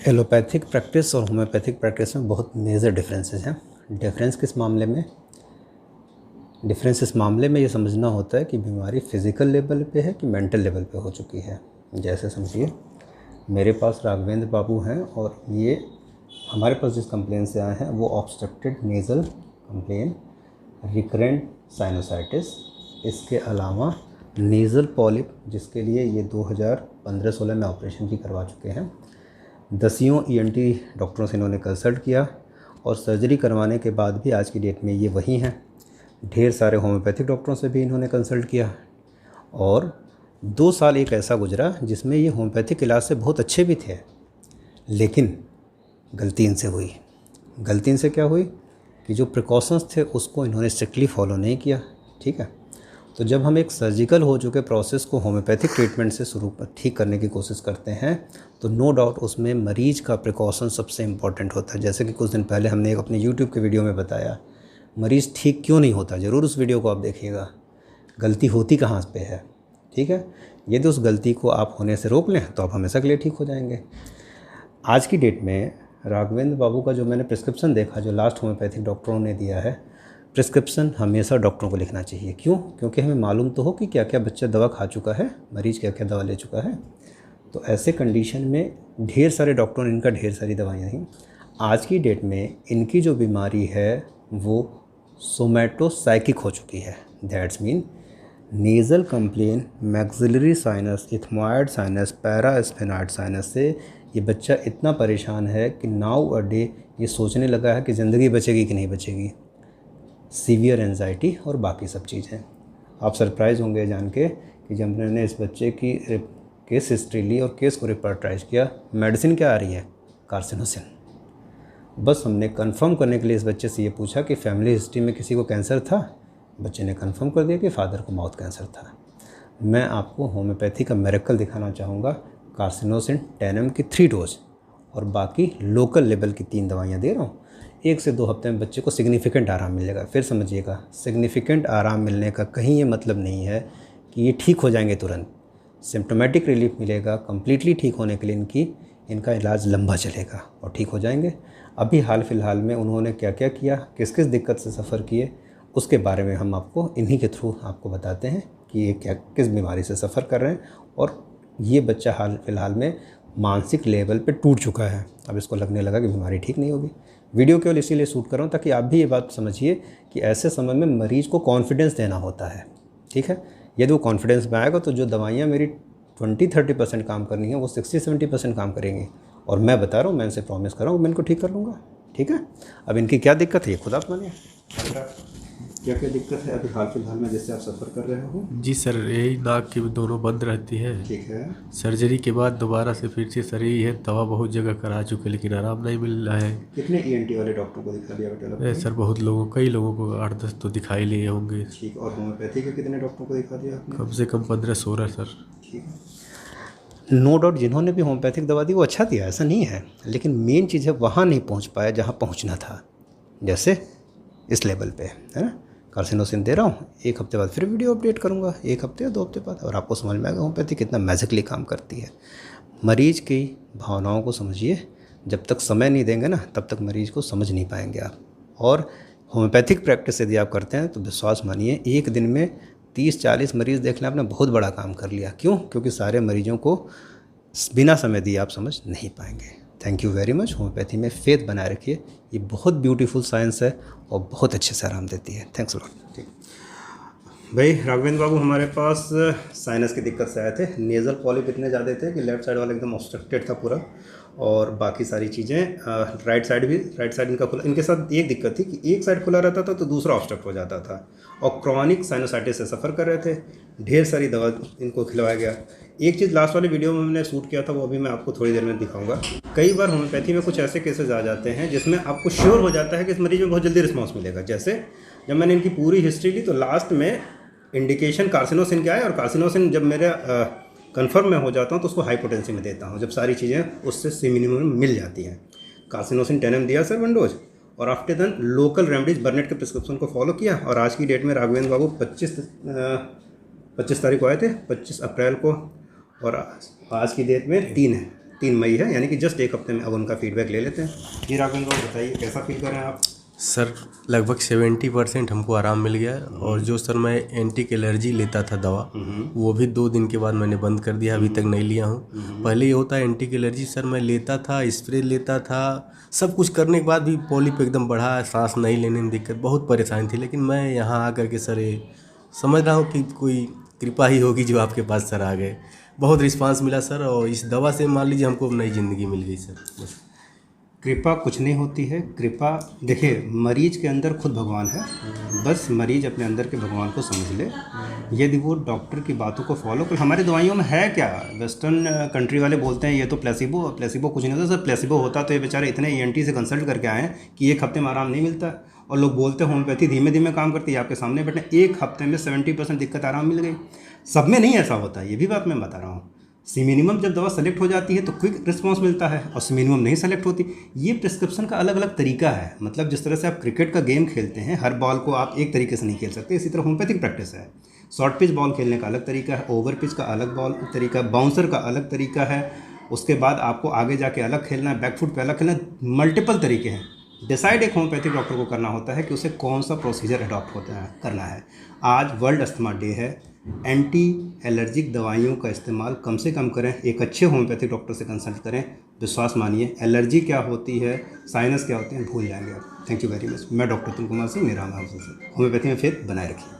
Allopathic practice और homeopathic practice में बहुत मेजर डिफरेंसेस हैं। डिफरेंस इस मामले में ये समझना होता है कि बीमारी फिज़िकल लेवल पे है कि मेंटल लेवल पे हो चुकी है। जैसे समझिए, मेरे पास राघवेंद्र बाबू हैं और ये हमारे पास जिस कंप्लेन से आए हैं वो obstructed nasal complain, recurrent sinusitis, इसके अलावा नेज़ल पॉलिप जिसके लिए ये 2015-16 में ऑपरेशन भी करवा चुके हैं। दसियों ईएनटी डॉक्टरों से इन्होंने कंसल्ट किया और सर्जरी करवाने के बाद भी आज की डेट में ये वही हैं। ढेर सारे होम्योपैथिक डॉक्टरों से भी इन्होंने कंसल्ट किया और 2 साल एक ऐसा गुजरा जिसमें ये होम्योपैथिक इलाज से बहुत अच्छे भी थे, लेकिन गलती इनसे हुई। गलती इनसे क्या हुई कि जो प्रिकॉशंस थे उसको इन्होंने स्ट्रिक्टली फॉलो नहीं किया। ठीक है, तो जब हम एक सर्जिकल हो चुके प्रोसेस को होम्योपैथिक ट्रीटमेंट से ठीक करने की कोशिश करते हैं तो नो डाउट उसमें मरीज का प्रिकॉशन सबसे इम्पॉर्टेंट होता है। जैसे कि कुछ दिन पहले हमने एक अपने यूट्यूब के वीडियो में बताया, मरीज़ ठीक क्यों नहीं होता, ज़रूर उस वीडियो को आप देखिएगा। गलती होती कहाँ पे है, ठीक है। यदि उस गलती को आप होने से रोक लें तो आप हमेशा के लिए ठीक हो जाएंगे। आज की डेट में राघवेंद्र बाबू का जो मैंने प्रिस्क्रिप्शन देखा, जो लास्ट होम्योपैथिक डॉक्टरों ने दिया है, प्रिस्क्रिप्शन हमेशा डॉक्टरों को लिखना चाहिए। क्यों? क्योंकि हमें मालूम तो हो कि क्या क्या बच्चा दवा खा चुका है, मरीज़ क्या क्या दवा ले चुका है। तो ऐसे कंडीशन में ढेर सारे डॉक्टरों ने इनका ढेर सारी दवाइयाँ दी। आज की डेट में इनकी जो बीमारी है वो सोमैटोसाइकिक हो चुकी है। That's mean nasal complain, maxillary sinus, ethmoid sinus, parasphenoid sinus से ये बच्चा इतना परेशान है कि नाउ अ डे ये सोचने लगा है कि ज़िंदगी बचेगी कि नहीं बचेगी। सीवियर एंजाइटी और बाकी सब चीज़ें। आप सरप्राइज़ होंगे जान के कि जब मैंने इस बच्चे की केस हिस्ट्री ली और केस को रिपोर्टाइज किया, मेडिसिन क्या आ रही है? कार्सिनोसिन। बस हमने कंफर्म करने के लिए इस बच्चे से ये पूछा कि फैमिली हिस्ट्री में किसी को कैंसर था। बच्चे ने कंफर्म कर दिया कि फादर को माउथ कैंसर था। मैं आपको होम्योपैथी का मिरेकल दिखाना चाहूँगा। कार्सिनोसिन 10 की 3 डोज और बाकी लोकल लेवल की 3 दवाइयाँ दे रहा हूँ। 1 से 2 हफ्ते में बच्चे को सिग्निफिकेंट आराम मिलेगा। फिर समझिएगा, सिग्निफिकेंट आराम मिलने का कहीं ये मतलब नहीं है कि ये ठीक हो जाएंगे तुरंत। सिम्टोमेटिक रिलीफ मिलेगा। कम्प्लीटली ठीक होने के लिए इनका इलाज लंबा चलेगा और ठीक हो जाएंगे। अभी हाल फिलहाल में उन्होंने क्या क्या किया, किस किस दिक्कत से सफ़र किए, उसके बारे में हम आपको इन्हीं के थ्रू आपको बताते हैं कि ये क्या किस बीमारी से सफ़र कर रहे हैं। और ये बच्चा हाल फिलहाल में मानसिक लेवल पे टूट चुका है। अब इसको लगने लगा कि बीमारी ठीक नहीं होगी। वीडियो केवल इसीलिए शूट कर रहा हूँ ताकि आप भी ये बात समझिए कि ऐसे समय में मरीज़ को कॉन्फिडेंस देना होता है। ठीक है, यदि वो कॉन्फिडेंस में आएगा तो जो दवाइयाँ मेरी 20-30% काम करनी है वो 60-70% काम करेंगी। और मैं बता रहा हूँ, मैं इनसे प्रॉमिस कर रहा हूँ, मैं इनको ठीक कर लूँगा। ठीक है, अब इनकी क्या दिक्कत है ये खुद आप मानिए। क्या क्या दिक्कत है अभी हाल फिलहाल में जिससे आप सफ़र कर रहे हो? जी सर, यही नाक की दोनों बंद रहती है। ठीक है। सर्जरी के बाद दोबारा से फिर से सर यही है, दवा बहुत जगह करा चुके लेकिन आराम नहीं मिल रहा है। कितने ईएनटी वाले डॉक्टर को दिखा दिया बेटा? सर बहुत लोगों, कई लोगों को 8-10 तो दिखाई लिए होंगे। ठीक, और होम्योपैथी के कितने डॉक्टर को दिखा दिया आपने? कम से कम 15-16 सर। ठीक है, नो डाउट जिन्होंने भी होम्योपैथिक दवा दी वो अच्छा दिया, ऐसा नहीं है, लेकिन मेन चीज़ है वहाँ नहीं पहुँच पाया जहाँ पहुँचना था। जैसे इस लेवल पे है ना, कार्सिनोसिन दे रहा हूँ, 1 हफ्ते बाद फिर वीडियो अपडेट करूँगा, 1 हफ्ते या 2 हफ्ते बाद, और आपको समझ में आएगा होम्योपैथी कितना मैजिकली काम करती है। मरीज़ की भावनाओं को समझिए। जब तक समय नहीं देंगे ना तब तक मरीज़ को समझ नहीं पाएंगे आप। और होम्योपैथिक प्रैक्टिस यदि आप करते हैं तो विश्वास मानिए, एक दिन में 30-40 मरीज़ देख लें, आपने बहुत बड़ा काम कर लिया। क्यों? क्योंकि सारे मरीजों को बिना समय दिए आप समझ नहीं पाएंगे। Thank you very much. Homeopathy में फेथ बनाए रखिए, ये बहुत ब्यूटीफुल साइंस है और बहुत अच्छे से आराम देती है। Thanks lot. ठीक भाई, राघवेंद्र बाबू हमारे पास साइनस की दिक्कत से आए थे। नेज़ल पॉलिप इतने ज़्यादा थे कि लेफ्ट साइड वाला एकदम ऑब्स्ट्रक्टेड था पूरा, और बाकी सारी चीज़ें राइट साइड इनका खुला। इनके साथ एक दिक्कत थी कि एक साइड खुला रहता था तो दूसरा ऑब्स्ट्रक्ट हो जाता था, और क्रॉनिक साइनोसाइटिस से सफ़र कर रहे थे। ढेर सारी दवा इनको खिलवाया गया। एक चीज़ लास्ट वाले वीडियो में मैंने शूट किया था, वो अभी मैं आपको थोड़ी देर में दिखाऊंगा। कई बार होम्योपैथी में कुछ ऐसे केसेस आ जाते हैं जिसमें आपको श्योर हो जाता है कि इस मरीज में बहुत जल्दी रिस्पॉन्स मिलेगा। जैसे जब मैंने इनकी पूरी हिस्ट्री ली तो लास्ट में इंडिकेशन कार्सिनोसिन क्या है, और कार्सिनोसिन जब मेरे कंफर्म में हो जाता हूँ तो उसको हाइपोटेंसी में देता हूँ, जब सारी चीज़ें उससे सिमिनिमम मिल जाती हैं। कार्सिनोसिन 10 दिया सर 1 डोज, और after then local remedies Burnett के प्रिस्क्रिप्शन को फॉलो किया। और आज की डेट में राघवेंद्र बाबू 25 तारीख को आए थे, 25 अप्रैल को, और आज की डेट में 3 है, 3 मई है, यानी कि जस्ट 1 हफ्ते में। अब उनका फीडबैक ले लेते हैं। जी राघवेंद्र बाबू बताइए, कैसा फील कर रहे हैं आप? सर लगभग 70% हमको आराम मिल गया है। और जो सर मैं एंटी एलर्जी लेता था दवा, वो भी 2 दिन के बाद मैंने बंद कर दिया, अभी तक नहीं लिया हूँ। पहले ये होता है एंटी एलर्जी सर, मैं लेता था, स्प्रे लेता था, सब कुछ करने के बाद भी पॉलिप एकदम बढ़ा, सांस नहीं लेने में दिक्कत, बहुत परेशानी थी। लेकिन मैं यहाँ आकर के सर ये समझ रहा हूँ कि कोई कृपा ही होगी जो आपके पास सर आ गए। बहुत रिस्पांस मिला सर, और इस दवा से मान लीजिए हमको नई ज़िंदगी मिल गई सर। बस कृपा कुछ नहीं होती है। कृपा देखिए, मरीज के अंदर खुद भगवान है। बस मरीज अपने अंदर के भगवान को समझ ले। यदि वो डॉक्टर की बातों को फॉलो कर, हमारे दवाइयों में है क्या, वेस्टर्न कंट्री वाले बोलते हैं ये तो प्लेसिबो, प्लेसिबो कुछ नहीं होता सर। प्लेसिबो होता तो ये बेचारे इतने ENT से कंसल्ट करके आए हैं कि 1 हफ्ते में आराम नहीं मिलता। और लोग बोलते हैं होम्योपैथी धीमे धीमे काम करती है, आपके सामने बैठे 1 हफ्ते में 70% दिक्कत आराम मिल गई। सब में नहीं ऐसा होता, ये भी बात मैं बता रहा हूँ। सी मिनिमम जब दवा सेलेक्ट हो जाती है तो क्विक रिस्पांस मिलता है, और सी मिनिमम नहीं सेलेक्ट होती। ये प्रिस्क्रिप्शन का अलग अलग तरीका है। मतलब जिस तरह से आप क्रिकेट का गेम खेलते हैं, हर बॉल को आप एक तरीके से नहीं खेल सकते, इसी तरह होम्योपैथिक प्रैक्टिस है। शॉर्ट पिच बॉल खेलने का अलग तरीका है, ओवर पिच का अलग बॉल तरीका, बाउंसर का अलग तरीका है। उसके बाद आपको आगे जाके अलग खेलना है, बैकफुट पे अलग खेलना है, मल्टीपल तरीके हैं। डिसाइड एक होम्योपैथिक डॉक्टर को करना होता है कि उसे कौन सा प्रोसीजर अडॉप्ट होता है, करना है। आज वर्ल्ड अस्थमा डे है। एंटी एलर्जिक दवाइयों का इस्तेमाल कम से कम करें, एक अच्छे होम्योपैथिक डॉक्टर से कंसल्ट करें। विश्वास मानिए, एलर्जी क्या होती है, साइनस क्या होती है, भूल जाएंगे आप। Thank you very much. मैं डॉक्टर अतुल कुमार सिंह, मेरा नाम है। होम्योपैथी में फेथ बनाए रखिए।